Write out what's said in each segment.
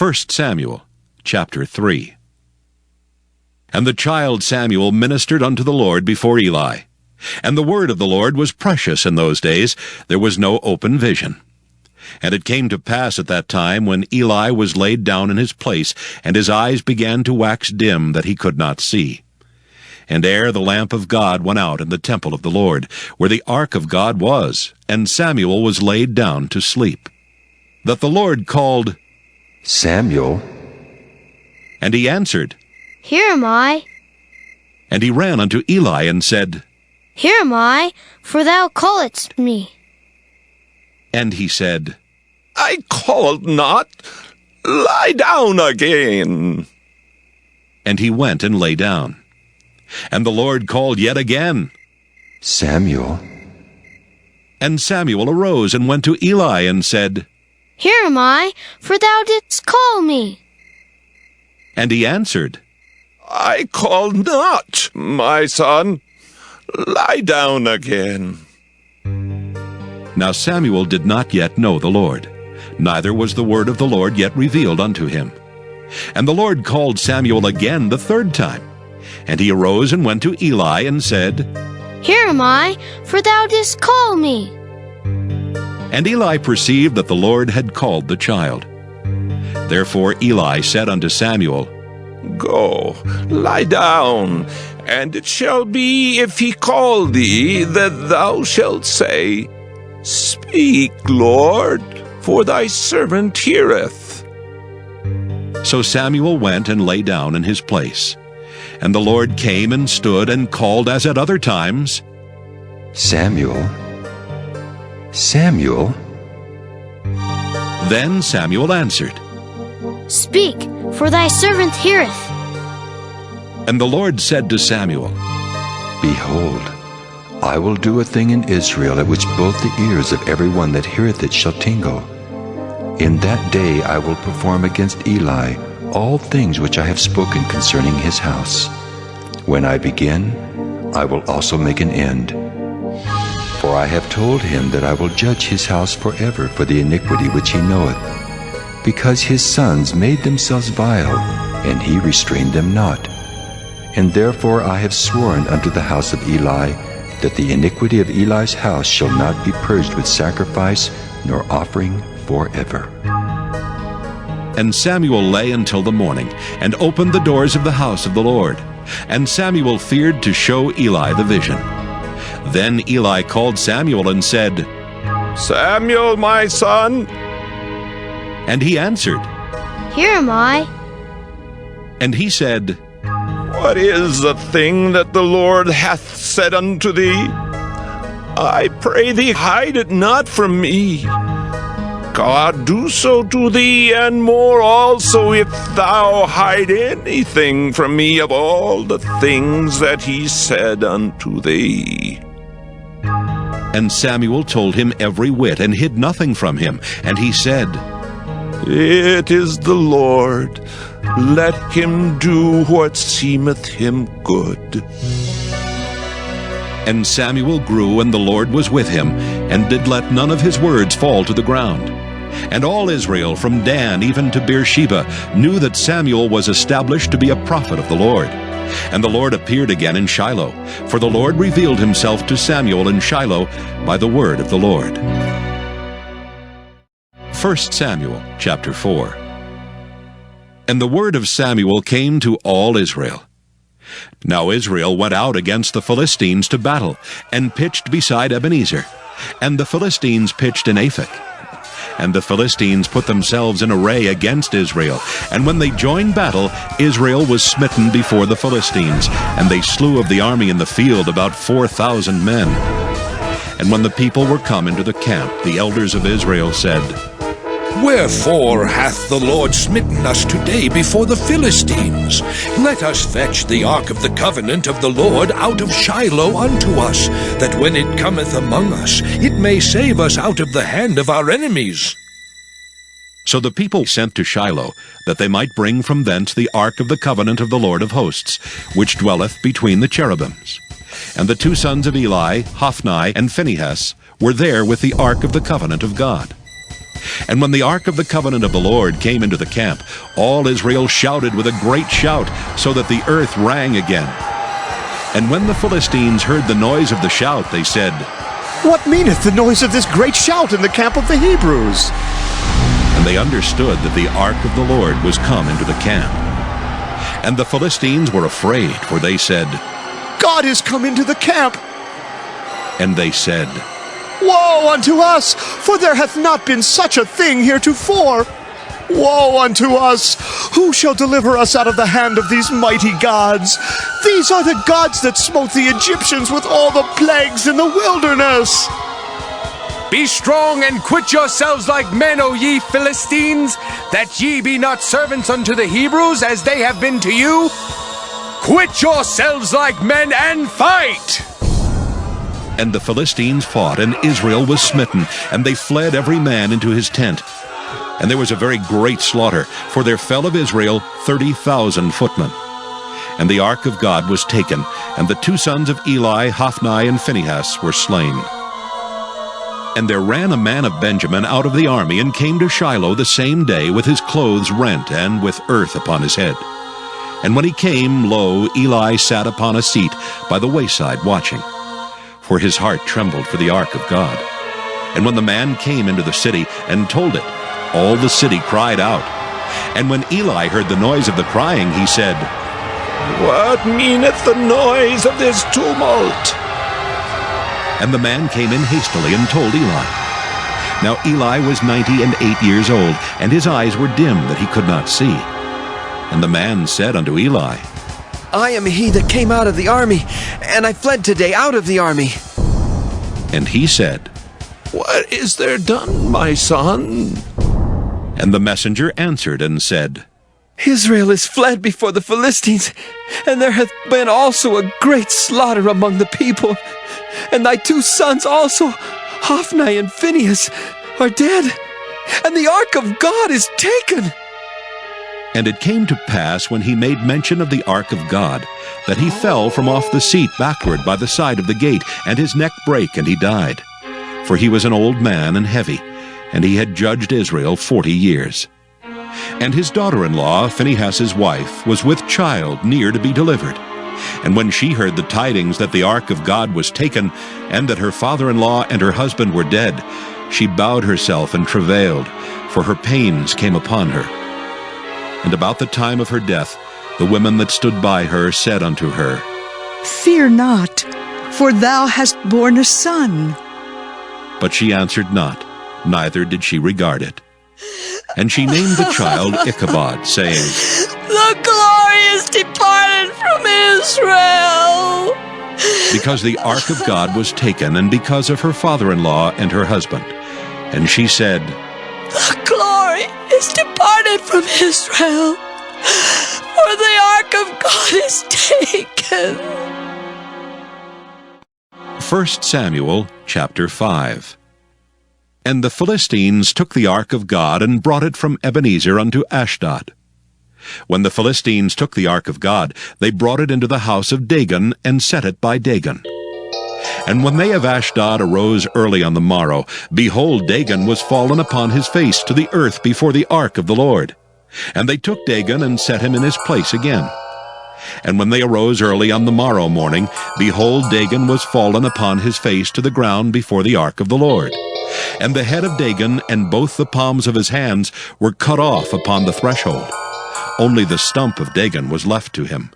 1 Samuel chapter 3. And the child Samuel ministered unto the Lord before Eli. And the word of the Lord was precious in those days. There was no open vision. And it came to pass at that time, when Eli was laid down in his place, and his eyes began to wax dim, that he could not see. And ere the lamp of God went out in the temple of the Lord, where the ark of God was, and Samuel was laid down to sleep, that the Lord called, Samuel. And he answered, Here am I. And he ran unto Eli and said, Here am I, for thou calledst me. And he said, I called not. Lie down again. And he went and lay down. And the Lord called yet again, Samuel. And Samuel arose and went to Eli and said, Here am I, for thou didst call me. And he answered, I called not, my son. Lie down again. Now Samuel did not yet know the Lord, neither was the word of the Lord yet revealed unto him. And the Lord called Samuel again the third time. And he arose and went to Eli and said, Here am I, for thou didst call me. And Eli perceived that the Lord had called the child. Therefore Eli said unto Samuel, Go, lie down, and it shall be, if he call thee, that thou shalt say, Speak, Lord, for thy servant heareth. So Samuel went and lay down in his place. And the Lord came and stood and called as at other times, Samuel. Samuel. Then Samuel answered, Speak, for thy servant heareth. And the Lord said to Samuel, Behold, I will do a thing in Israel at which both the ears of every one that heareth it shall tingle. In that day I will perform against Eli all things which I have spoken concerning his house. When I begin, I will also make an end. For I have told him that I will judge his house forever for the iniquity which he knoweth, because his sons made themselves vile, and he restrained them not. And therefore I have sworn unto the house of Eli, that the iniquity of Eli's house shall not be purged with sacrifice nor offering forever. And Samuel lay until the morning, and opened the doors of the house of the Lord. And Samuel feared to show Eli the vision. Then Eli called Samuel and said, Samuel, my son. And he answered, Here am I. And he said, What is the thing that the Lord hath said unto thee? I pray thee, hide it not from me. God do so to thee, and more also, if thou hide anything from me of all the things that he said unto thee. And Samuel told him every whit, and hid nothing from him. And he said, It is the Lord. Let him do what seemeth him good. And Samuel grew, and the Lord was with him, and did let none of his words fall to the ground. And all Israel, from Dan even to Beersheba, knew that Samuel was established to be a prophet of the Lord. And the Lord appeared again in Shiloh, for the Lord revealed himself to Samuel in Shiloh by the word of the Lord. 1 Samuel chapter 4. And the word of Samuel came to all Israel. Now Israel went out against the Philistines to battle, and pitched beside Ebenezer. And the Philistines pitched in Aphek. And the Philistines put themselves in array against Israel. And when they joined battle, Israel was smitten before the Philistines, and they slew of the army in the field about 4,000 men. And when the people were come into the camp, the elders of Israel said, Wherefore hath the Lord smitten us today before the Philistines? Let us fetch the ark of the covenant of the Lord out of Shiloh unto us, that when it cometh among us, it may save us out of the hand of our enemies. So the people sent to Shiloh, that they might bring from thence the ark of the covenant of the Lord of hosts, which dwelleth between the cherubims. And the two sons of Eli, Hophni and Phinehas, were there with the ark of the covenant of God. And when the ark of the covenant of the Lord came into the camp, all Israel shouted with a great shout, so that the earth rang again. And when the Philistines heard the noise of the shout, they said, What meaneth the noise of this great shout in the camp of the Hebrews? And they understood that the ark of the Lord was come into the camp. And the Philistines were afraid, for they said, God is come into the camp. And they said, Woe unto us, for there hath not been such a thing heretofore. Woe unto us! Who shall deliver us out of the hand of these mighty gods? These are the gods that smote the Egyptians with all the plagues in the wilderness. Be strong and quit yourselves like men, O ye Philistines, that ye be not servants unto the Hebrews, as they have been to you. Quit yourselves like men and fight! And the Philistines fought, and Israel was smitten, and they fled every man into his tent. And there was a very great slaughter, for there fell of Israel 30,000 footmen. And the ark of God was taken, and the two sons of Eli, Hophni and Phinehas, were slain. And there ran a man of Benjamin out of the army, and came to Shiloh the same day with his clothes rent, and with earth upon his head. And when he came, lo, Eli sat upon a seat by the wayside watching. For his heart trembled for the ark of God. And when the man came into the city and told it, all the city cried out. And when Eli heard the noise of the crying, he said, What meaneth the noise of this tumult? And the man came in hastily and told Eli. Now Eli was 98 years old, and his eyes were dim that he could not see. And the man said unto Eli, I am he that came out of the army, and I fled today out of the army. And he said, What is there done, my son? And the messenger answered and said, Israel is fled before the Philistines, and there hath been also a great slaughter among the people. And thy two sons also, Hophni and Phinehas, are dead, and the ark of God is taken. And it came to pass, when he made mention of the ark of God, that he fell from off the seat backward by the side of the gate, and his neck brake, and he died. For he was an old man and heavy, and he had judged Israel 40 years. And his daughter-in-law, Phinehas's wife, was with child near to be delivered. And when she heard the tidings that the ark of God was taken, and that her father-in-law and her husband were dead, she bowed herself and travailed, for her pains came upon her. And about the time of her death, the women that stood by her said unto her, Fear not, for thou hast borne a son. But she answered not, neither did she regard it. And she named the child Ichabod, saying, The glory is departed from Israel. Because the ark of God was taken, and because of her father-in-law and her husband. And she said, The glory is departed from Israel, for the ark of God is taken. 1 Samuel chapter 5. And the Philistines took the ark of God, and brought it from Ebenezer unto Ashdod. When the Philistines took the ark of God, they brought it into the house of Dagon, and set it by Dagon. And when they of Ashdod arose early on the morrow, behold, Dagon was fallen upon his face to the earth before the ark of the Lord. And they took Dagon, and set him in his place again. And when they arose early on the morrow morning, behold, Dagon was fallen upon his face to the ground before the ark of the Lord. And the head of Dagon and both the palms of his hands were cut off upon the threshold. Only the stump of Dagon was left to him.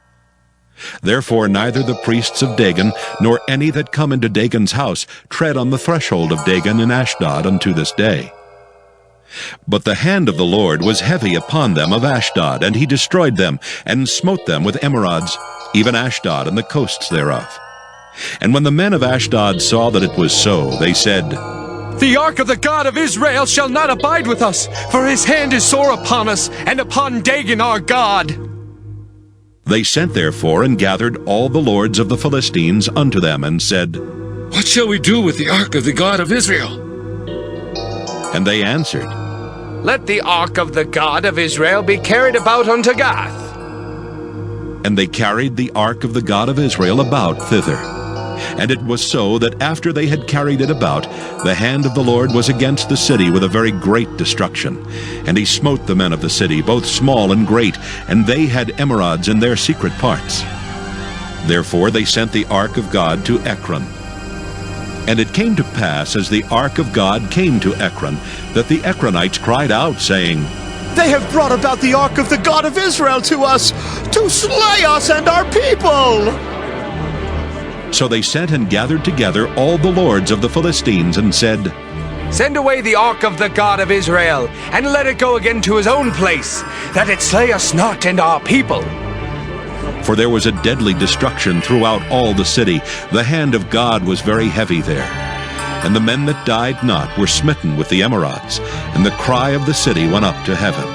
Therefore neither the priests of Dagon, nor any that come into Dagon's house, tread on the threshold of Dagon in Ashdod unto this day. But the hand of the Lord was heavy upon them of Ashdod, and he destroyed them, and smote them with emerods, even Ashdod and the coasts thereof. And when the men of Ashdod saw that it was so, they said, The ark of the God of Israel shall not abide with us, for his hand is sore upon us, and upon Dagon our God. They sent therefore and gathered all the lords of the Philistines unto them, and said, What shall we do with the ark of the God of Israel? And they answered, Let the ark of the God of Israel be carried about unto Gath. And they carried the ark of the God of Israel about thither. And it was so that after they had carried it about, the hand of the Lord was against the city with a very great destruction. And he smote the men of the city, both small and great, and they had emerods in their secret parts. Therefore they sent the ark of God to Ekron. And it came to pass, as the ark of God came to Ekron, that the Ekronites cried out, saying, They have brought about the ark of the God of Israel to us, to slay us and our people. So they sent and gathered together all the lords of the Philistines, and said, Send away the ark of the God of Israel, and let it go again to his own place, that it slay us not and our people. For there was a deadly destruction throughout all the city. The hand of God was very heavy there. And the men that died not were smitten with the emerods, and the cry of the city went up to heaven.